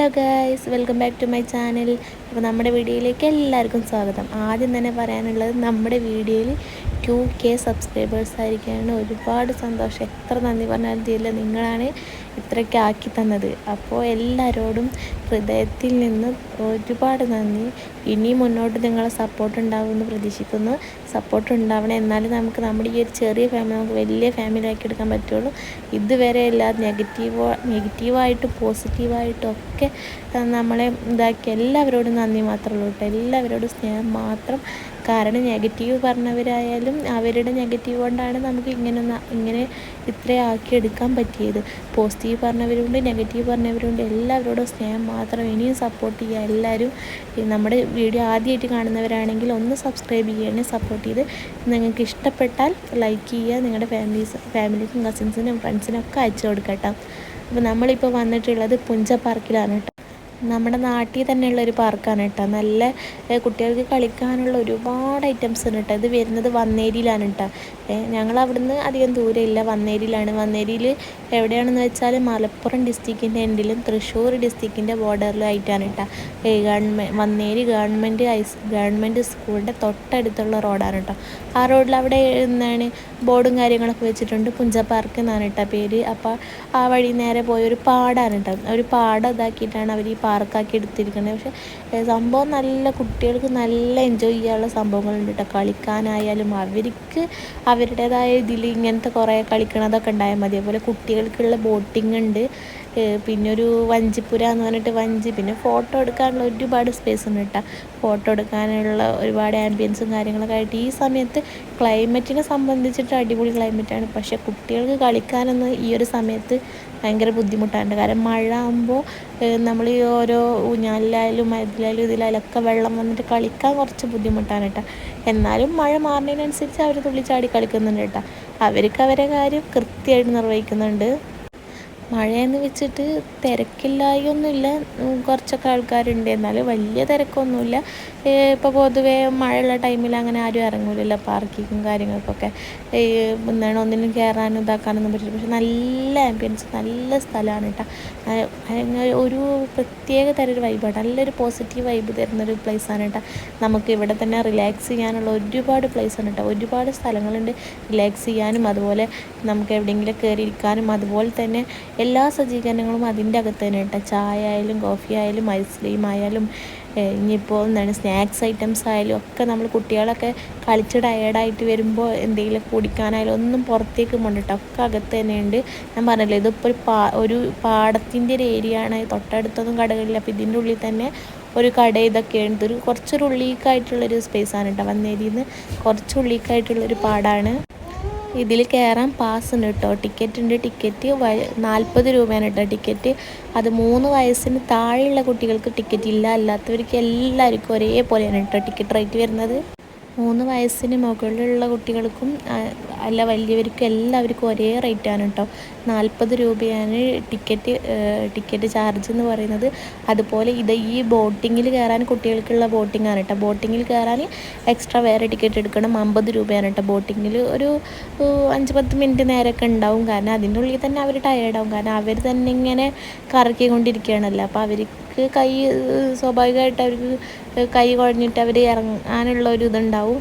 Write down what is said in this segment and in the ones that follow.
Hello guys, welcome back to my channel. അപ്പോൾ നമ്മുടെ വീഡിയോയിലേക്ക് എല്ലാവർക്കും സ്വാഗതം. ആദ്യം തന്നെ പറയാനുള്ളത്, നമ്മുടെ വീഡിയോയിൽ 2K സബ്സ്ക്രൈബേഴ്സ് ആയിരിക്കുകയാണ്. ഒരുപാട് സന്തോഷം. എത്ര നന്ദി പറഞ്ഞാലും തീരില്ല. നിങ്ങളാണ് ഇത്രയ്ക്ക് ആക്കി തന്നത്. അപ്പോൾ എല്ലാവരോടും ഹൃദയത്തിൽ നിന്ന് ഒരുപാട് നന്ദി. ഇനി മുന്നോട്ട് നിങ്ങളെ സപ്പോർട്ട് ഉണ്ടാവുമെന്ന് പ്രതീക്ഷിക്കുന്നു. സപ്പോർട്ട് ഉണ്ടാവണം, എന്നാലും നമുക്ക് നമ്മുടെ ഈ ഒരു ചെറിയ ഫാമിലി നമുക്ക് വലിയ ഫാമിലി ആക്കി എടുക്കാൻ പറ്റുള്ളൂ. ഇതുവരെ എല്ലാം നെഗറ്റീവായിട്ടും പോസിറ്റീവായിട്ടും ഒക്കെ നമ്മളെ ഇതാക്കി എല്ലാവരോടും നന്ദി മാത്രമേ ഉള്ളൂ കേട്ടോ. എല്ലാവരോടും സ്നേഹം മാത്രം. കാരണം നെഗറ്റീവ് പറഞ്ഞവരായാലും അവരുടെ നെഗറ്റീവ് കൊണ്ടാണ് നമുക്ക് ഇങ്ങനെ ഇത്രയും ആക്കിയെടുക്കാൻ പറ്റിയത്. പോസിറ്റീവ് പറഞ്ഞവരുണ്ട്, നെഗറ്റീവ് പറഞ്ഞവരുണ്ട്. എല്ലാവരോടും സ്നേഹം മാത്രം. ഇനിയും സപ്പോർട്ട് ചെയ്യുക എല്ലാവരും. നമ്മുടെ വീഡിയോ ആദ്യമായിട്ട് കാണുന്നവരാണെങ്കിൽ ഒന്ന് സബ്സ്ക്രൈബ് ചെയ്യണേ. സപ്പോർട്ട് ചെയ്ത് നിങ്ങൾക്ക് ഇഷ്ടപ്പെട്ടാൽ ലൈക്ക് ചെയ്യുക. നിങ്ങളുടെ ഫാമിലിക്കും കസിൻസിനും ഫ്രണ്ട്സിനും ഒക്കെ അയച്ചു കൊടുക്കട്ടോ. അപ്പോൾ നമ്മളിപ്പോൾ വന്നിട്ടുള്ളത് പുഞ്ച പാർക്കിലാണ് കേട്ടോ. നമ്മുടെ നാട്ടിൽ തന്നെയുള്ളൊരു പാർക്കാണ് കേട്ടോ. നല്ല കുട്ടികൾക്ക് കളിക്കാനുള്ള ഒരുപാട് ഐറ്റംസ് ഉണ്ട് കേട്ടോ. ഇത് വരുന്നത് വന്നേരിയിലാണ് കേട്ടോ. ഞങ്ങൾ അവിടുന്ന് അധികം ദൂരമില്ല, വന്നേരിയിലാണ്. വന്നേരിയിൽ എവിടെയാണെന്ന് വെച്ചാൽ മലപ്പുറം ഡിസ്ട്രിക്റ്റിൻ്റെ എൻഡിലും തൃശ്ശൂർ ഡിസ്ട്രിക്റ്റിൻ്റെ ബോർഡറിലും ആയിട്ടാണ് കേട്ടോ. വന്നേരി ഗവൺമെൻറ് സ്കൂളിൻ്റെ തൊട്ടടുത്തുള്ള റോഡാണ് കേട്ടോ. ആ റോഡിൽ അവിടെ എന്താണ് ബോർഡും കാര്യങ്ങളൊക്കെ വെച്ചിട്ടുണ്ട്. പുഞ്ച പാർക്ക് എന്നാണ് കേട്ടോ പേര്. അപ്പോൾ ആ വഴി നേരെ പോയൊരു പാടാണ് കേട്ടോ. ഒരു പാടം ഇതാക്കിയിട്ടാണ് അവർ ഈ പാർക്കാക്കി എടുത്തിരിക്കുന്നത്. പക്ഷേ സംഭവം നല്ല കുട്ടികൾക്ക് നല്ല എൻജോയ് ചെയ്യാനുള്ള സംഭവങ്ങളുണ്ട് കേട്ടോ. കളിക്കാനായാലും അവർക്ക് അവരുടേതായ ഇതിൽ ഇങ്ങനത്തെ കുറേ കളിക്കണതൊക്കെ ഉണ്ടായാൽ മതി. അതുപോലെ കുട്ടികൾക്കുള്ള ബോട്ടിംഗ് ഉണ്ട്. പിന്നെ ഒരു വഞ്ചിപ്പുര എന്ന് പറഞ്ഞിട്ട് വഞ്ചി, പിന്നെ ഫോട്ടോ എടുക്കാനുള്ള ഒരുപാട് സ്പേസ് ഉണ്ട് കേട്ടോ. ഫോട്ടോ എടുക്കാനുള്ള ഒരുപാട് ആംബിയൻസും കാര്യങ്ങളൊക്കെ ആയിട്ട് ഈ സമയത്ത് ക്ലൈമറ്റിനെ സംബന്ധിച്ചിട്ട് അടിപൊളി ക്ലൈമറ്റാണ്. പക്ഷേ കുട്ടികൾക്ക് കളിക്കാനൊന്നും ഈ ഒരു സമയത്ത് ഭയങ്കര ബുദ്ധിമുട്ടാണ്. കാരണം മഴ ആകുമ്പോൾ നമ്മൾ ഈ ഓരോ ഊഞ്ഞാലിലായാലും ഇതിലായാലും ഒക്കെ വെള്ളം വന്നിട്ട് കളിക്കാൻ കുറച്ച് ബുദ്ധിമുട്ടാണ് കേട്ടോ. എന്നാലും മഴ മാറുന്നതിനനുസരിച്ച് അവർ തുള്ളിച്ചാടി കളിക്കുന്നുണ്ട് കേട്ടോ. അവർക്ക് അവരെ കാര്യം കൃത്യമായിട്ട് നിർവഹിക്കുന്നുണ്ട്. മഴയെന്ന് വെച്ചിട്ട് തിരക്കില്ലായൊന്നുമില്ല, കുറച്ചൊക്കെ ആൾക്കാരുണ്ട്. എന്നാലും വലിയ തിരക്കൊന്നുമില്ല. ഇപ്പോൾ പൊതുവേ മഴയുള്ള ടൈമിൽ അങ്ങനെ ആരും ഇറങ്ങില്ലല്ലോ പാർക്കിങ്ങും കാര്യങ്ങൾക്കൊക്കെ. എന്താണ് ഒന്നിനും കയറാനും ഇതാക്കാനൊന്നും പറ്റില്ല. പക്ഷെ നല്ല ആംബിയൻസ്, നല്ല സ്ഥലമാണ് കേട്ടോ. ഒരു പ്രത്യേക തരം ഒരു വൈബാണ്. നല്ലൊരു പോസിറ്റീവ് വൈബ് തരുന്നൊരു പ്ലേസാണ് കേട്ടോ. നമുക്ക് ഇവിടെ തന്നെ റിലാക്സ് ചെയ്യാനുള്ള ഒരുപാട് പ്ലേസാണ് കേട്ടോ. ഒരുപാട് സ്ഥലങ്ങളുണ്ട് റിലാക്സ് ചെയ്യാനും, അതുപോലെ നമുക്ക് എവിടെയെങ്കിലും കയറി ഇരിക്കാനും. അതുപോലെ തന്നെ എല്ലാ സജ്ജീകരണങ്ങളും അതിൻ്റെ അകത്ത് തന്നെ കേട്ടോ. ചായ ആയാലും കോഫി ആയാലും ഐസ്ക്രീം ആയാലും ഇനിയിപ്പോൾ എന്താണ് സ്നാക്സ് ഐറ്റംസ് ആയാലും ഒക്കെ നമ്മൾ കുട്ടികളൊക്കെ കളിച്ച് ടയേർഡായിട്ട് വരുമ്പോൾ എന്തെങ്കിലും കുടിക്കാനായാലും ഒന്നും പുറത്തേക്ക് കൊണ്ടിട്ട് ഒക്കെ അകത്ത് തന്നെയുണ്ട്. ഞാൻ പറഞ്ഞല്ലോ, ഇതിപ്പോൾ ഒരു പാടത്തിൻ്റെ ഒരു ഏരിയ ആണ്. തൊട്ടടുത്തൊന്നും കടകളില്ല. അപ്പോൾ ഇതിൻ്റെ ഉള്ളിൽ തന്നെ ഒരു കട ഇതൊക്കെയാണ്. ഇതൊരു കുറച്ചൊരു ഉള്ളിലേക്കായിട്ടുള്ളൊരു സ്പേസാണ് കേട്ടോ. വന്നേരിയിൽ നിന്ന് കുറച്ച് ഉള്ളിലേക്കായിട്ടുള്ളൊരു പാടാണ്. ഇതിൽ കയറാൻ പാസ് ഉണ്ട് കേട്ടോ. ടിക്കറ്റ് ഉണ്ട്. ടിക്കറ്റ് 40 രൂപയാണ് കേട്ടോ ടിക്കറ്റ്. അത് 3 വയസ്സിന് താഴെയുള്ള കുട്ടികൾക്ക് ടിക്കറ്റ് ഇല്ല. അല്ലാത്തവർക്ക് എല്ലാവർക്കും ഒരേപോലെയാണ് കേട്ടോ ടിക്കറ്റ് റേറ്റ് വരുന്നത്. 3 വയസ്സിന് മുകളിലുള്ള കുട്ടികൾക്കും അല്ല വലിയവർക്കും എല്ലാവർക്കും ഒരേ റേറ്റാണ് കേട്ടോ. 40 രൂപയാണ് ടിക്കറ്റ് ചാർജ് എന്ന് പറയുന്നത്. അതുപോലെ ഈ ബോട്ടിങ്ങിൽ കയറാൻ കുട്ടികൾക്കുള്ള ബോട്ടിങ്ങാണ് കേട്ടോ. ബോട്ടിങ്ങിൽ കയറാൻ എക്സ്ട്രാ വേറെ ടിക്കറ്റ് എടുക്കണം. 50 രൂപയാണ് കേട്ടോ. ബോട്ടിങ്ങിൽ ഒരു 5-10 മിനിറ്റ് നേരമൊക്കെ ഉണ്ടാവും. കാരണം അതിൻ്റെ ഉള്ളിൽ തന്നെ അവർ ടയേർഡാവും. കാരണം അവർ തന്നെ ഇങ്ങനെ കറക്കിക്കൊണ്ടിരിക്കുകയാണല്ലോ. അപ്പോൾ അവർക്ക് സ്വാഭാവികമായിട്ട് അവർക്ക് കൈ കുഴഞ്ഞിട്ട് അവർ ഇറങ്ങാനുള്ള ഒരു ഇതുണ്ടാവും.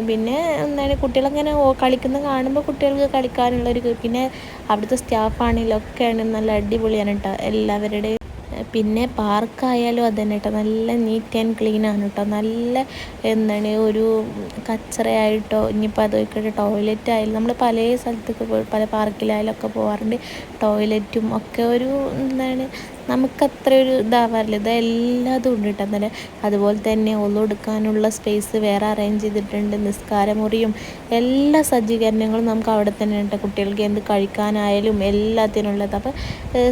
പിന്നെ എന്താണ് കുട്ടികളങ്ങനെ കളിക്കുന്ന കാണുമ്പോൾ കുട്ടികൾക്ക് കളിക്കാനുള്ളൊരു, പിന്നെ അവിടുത്തെ സ്റ്റാഫാണെങ്കിലൊക്കെയാണ് നല്ല അടിപൊളിയാണ് കേട്ടോ എല്ലാവരുടെയും. പിന്നെ പാർക്കായാലും അത് തന്നെ കേട്ടോ. നല്ല നീറ്റ് ആൻഡ് ക്ലീൻ ആണ് കേട്ടോ. നല്ല എന്താണ് ഒരു കച്ചറയായിട്ടോ ഇനിയിപ്പോൾ അതൊക്കെ ടോയ്ലറ്റ് ആയാലും നമ്മൾ പല സ്ഥലത്തൊക്കെ പല പാർക്കിലായാലും ഒക്കെ പോകാറുണ്ട്. ടോയ്ലറ്റും ഒക്കെ ഒരു എന്താണ് നമുക്കത്ര ഒരു ഇതാവാറില്ല. ഇതെല്ലാതും ഉണ്ട് കേട്ടോ. എന്നാലും അതുപോലെ തന്നെ ഒന്നെടുക്കാനുള്ള സ്പേസ് വേറെ അറേഞ്ച് ചെയ്തിട്ടുണ്ട്. നിസ്കാരമുറിയും എല്ലാ സജ്ജീകരണങ്ങളും നമുക്ക് അവിടെ തന്നെ ഉണ്ട്. കുട്ടികൾക്ക് എന്ത് കഴിക്കാനായാലും എല്ലാത്തിനുള്ളത്. അപ്പോൾ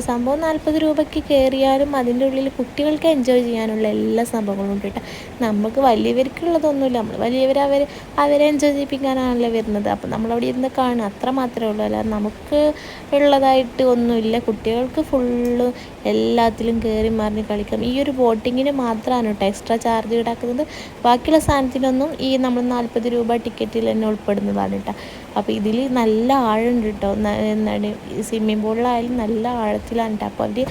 സംഭവം 40 രൂപയ്ക്ക് കയറിയാലും അതിൻ്റെ ഉള്ളിൽ കുട്ടികൾക്ക് എൻജോയ് ചെയ്യാനുള്ള എല്ലാ സംഭവങ്ങളും ഉണ്ട് കേട്ടോ. നമുക്ക് വലിയവർക്കുള്ളതൊന്നുമില്ല. നമ്മൾ അവരെ എൻജോയ് ചെയ്യിപ്പിക്കാനാണല്ലോ വരുന്നത്. അപ്പോൾ നമ്മളവിടെ ഇരുന്ന് കാണുക, അത്ര മാത്രമേ ഉള്ളൂ. അല്ലാതെ നമുക്ക് ഉള്ളതായിട്ട് ഒന്നുമില്ല. കുട്ടികൾക്ക് ഫുള്ള് എല്ലാത്തിലും കയറി മറിഞ്ഞ് കളിക്കാം. ഈ ഒരു ബോട്ടിങ്ങിന് മാത്രമാണ് കേട്ടോ എക്സ്ട്രാ ചാർജ് ഈടാക്കുന്നത്. ബാക്കിയുള്ള സാധനത്തിനൊന്നും ഈ നമ്മൾ 40 രൂപ ടിക്കറ്റിൽ തന്നെ ഉൾപ്പെടുന്നതാണ് കേട്ടോ. അപ്പോൾ ഇതിൽ നല്ല ആഴമുണ്ട് കേട്ടോ. എന്താണ് സ്വിമ്മിംഗ് പൂളിലായാലും നല്ല ആഴത്തിലാണ് കേട്ടോ. അപ്പോൾ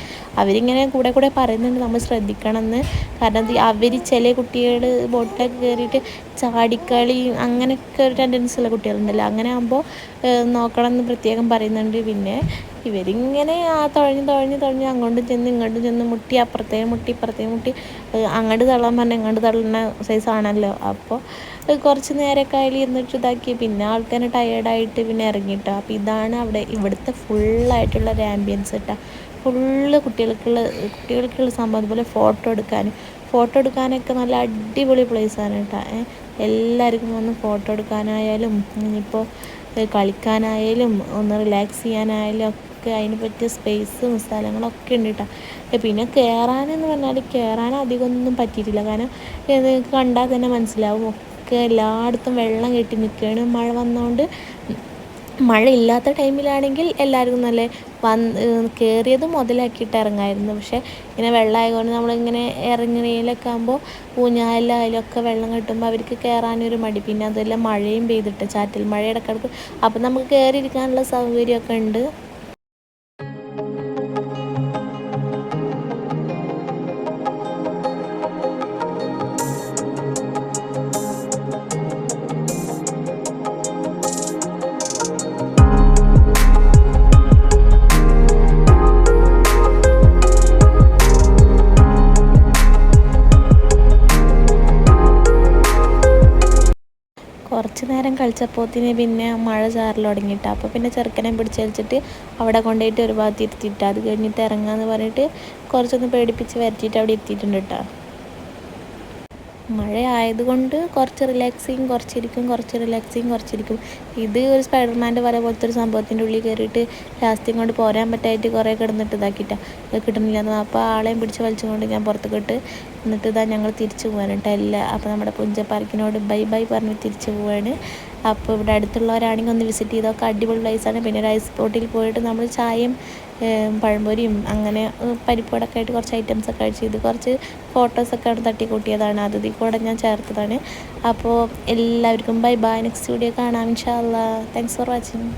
അവരിങ്ങനെ കൂടെ പറയുന്നുണ്ട് നമ്മൾ ശ്രദ്ധിക്കണമെന്ന്. കാരണം അവർ ചില കുട്ടികൾ ബോട്ടിലൊക്കെ കയറിയിട്ട് ചാടിക്കളി അങ്ങനെയൊക്കെ ഒരു ടെൻഡൻസി ഉള്ള കുട്ടികളുണ്ടല്ലോ. അങ്ങനെ ആകുമ്പോൾ നോക്കണം എന്ന് പ്രത്യേകം പറയുന്നുണ്ട്. പിന്നെ ഇവരിങ്ങനെ തുഴഞ്ഞ് അങ്ങോട്ടും ചെന്ന് ഇങ്ങോട്ടും ചെന്ന് മുട്ടി അപ്പുറത്തേ മുട്ടി അങ്ങോട്ട് തള്ളാൻ പറഞ്ഞാൽ ഇങ്ങോട്ട് തള്ളുന്ന സൈസാണല്ലോ. അപ്പോൾ കുറച്ച് നേരമൊക്കെ അതിൽ എന്നിട്ട് ഇതാക്കി പിന്നെ ആൾക്കാരെ ടയേർഡായിട്ട് പിന്നെ ഇറങ്ങിയിട്ടോ. അപ്പോൾ ഇതാണ് ഇവിടുത്തെ ഫുള്ളായിട്ടുള്ള ഒരു ആംബിയൻസ് കേട്ടോ. ഫുള്ള് കുട്ടികൾക്കുള്ള സംഭവം. അതുപോലെ ഫോട്ടോ എടുക്കാനൊക്കെ നല്ല അടിപൊളി പ്ലേസാണ് കേട്ടോ. എല്ലാവർക്കും വന്ന് ഫോട്ടോ എടുക്കാനായാലും ഇനിയിപ്പോൾ കളിക്കാനായാലും ഒന്ന് റിലാക്സ് ചെയ്യാനായാലും ഒക്കെ അതിന് പറ്റിയ സ്പേസും സ്ഥലങ്ങളൊക്കെ ഉണ്ട് കേട്ടോ. പിന്നെ കയറാനെന്ന് പറഞ്ഞാൽ അധികമൊന്നും പറ്റിയിട്ടില്ല. കാരണം ഇത് കണ്ടാൽ തന്നെ മനസ്സിലാവും ഒക്കെ എല്ലായിടത്തും വെള്ളം കെട്ടി നിൽക്കുകയാണ്. മഴ വന്നതുകൊണ്ട് മഴ ഇല്ലാത്ത ടൈമിലാണെങ്കിൽ എല്ലാവർക്കും നല്ല കയറിയത് മുതലാക്കിയിട്ട് ഇറങ്ങായിരുന്നു. പക്ഷേ ഇങ്ങനെ വെള്ളമായതുകൊണ്ട് നമ്മളിങ്ങനെ ഇറങ്ങുന്നതിലൊക്കെ ആകുമ്പോൾ ഊഞ്ഞാലായാലൊക്കെ വെള്ളം കിട്ടുമ്പോൾ അവർക്ക് കയറാനൊരു മടി. പിന്നെ അതെല്ലാം മഴയും പെയ്തിട്ട് ചാറ്റൽ മഴ ഇടയ്ക്കിടയ്ക്ക്. അപ്പം നമുക്ക് കയറിയിരിക്കാനുള്ള സൗകര്യമൊക്കെ ഉണ്ട്. കുറച്ച് നേരം കളിച്ചപ്പോത്തിന് പിന്നെ മഴ ചാറൽ തുടങ്ങിയിട്ട്. അപ്പോൾ പിന്നെ ചെറുക്കനെ പിടിച്ച് വലിച്ചിട്ട് അവിടെ കൊണ്ടുപോയിട്ട് ഒരു ഭാഗത്ത് ഇരുത്തിയിട്ട് അത് കഴിഞ്ഞിട്ട് ഇറങ്ങാമെന്ന് പറഞ്ഞിട്ട് കുറച്ചൊന്ന് പേടിപ്പിച്ച് വരുത്തിയിട്ട് അവിടെ എത്തിയിട്ടുണ്ട് കേട്ടോ. മഴ ആയതുകൊണ്ട് കുറച്ച് റിലാക്സിങ്. ഇത് ഒരു സ്പൈഡർമാൻ്റെ വല പോലത്തെ ഒരു സംഭവത്തിൻ്റെ ഉള്ളിൽ കയറിയിട്ട് ലാസ്റ്റ് കൊണ്ട് പോരാൻ പറ്റായിട്ട് കുറേ കിടന്നിട്ട് ഇതാക്കിയിട്ടാണ് കിട്ടുന്നില്ലെന്ന്. അപ്പോൾ ആളെയും പിടിച്ച് വലിച്ചുകൊണ്ട് ഞാൻ പുറത്തേക്ക് ഇട്ട് എന്നിട്ട് ഞങ്ങൾ തിരിച്ചു പോകാൻ കേട്ടോ. അപ്പോൾ നമ്മുടെ പുഞ്ച പാർക്കിനോട് ബൈ പറഞ്ഞ് തിരിച്ചു പോവാണ്. അപ്പോൾ ഇവിടെ അടുത്തുള്ളവരാണെങ്കിൽ ഒന്ന് വിസിറ്റ് ചെയ്തൊക്കെ അടിപൊളി പ്ലേസാണ്. പിന്നെ ഒരു ഐസ് ബോട്ടിൽ പോയിട്ട് നമ്മൾ ചായയും പഴംപൊരിയും അങ്ങനെ പരിപ്പോടൊക്കെ ആയിട്ട് കുറച്ച് ഐറ്റംസൊക്കെ കഴിച്ച് കുറച്ച് ഫോട്ടോസൊക്കെ അവിടെ തട്ടിക്കൂട്ടിയതാണ്. അതിൽ കൂടെ ഞാൻ ചേർത്തതാണ്. അപ്പോൾ എല്ലാവർക്കും ബൈ. നെക്സ്റ്റ് വീഡിയോ കാണാം ഇൻഷാ അല്ലാ. Thanks for watching.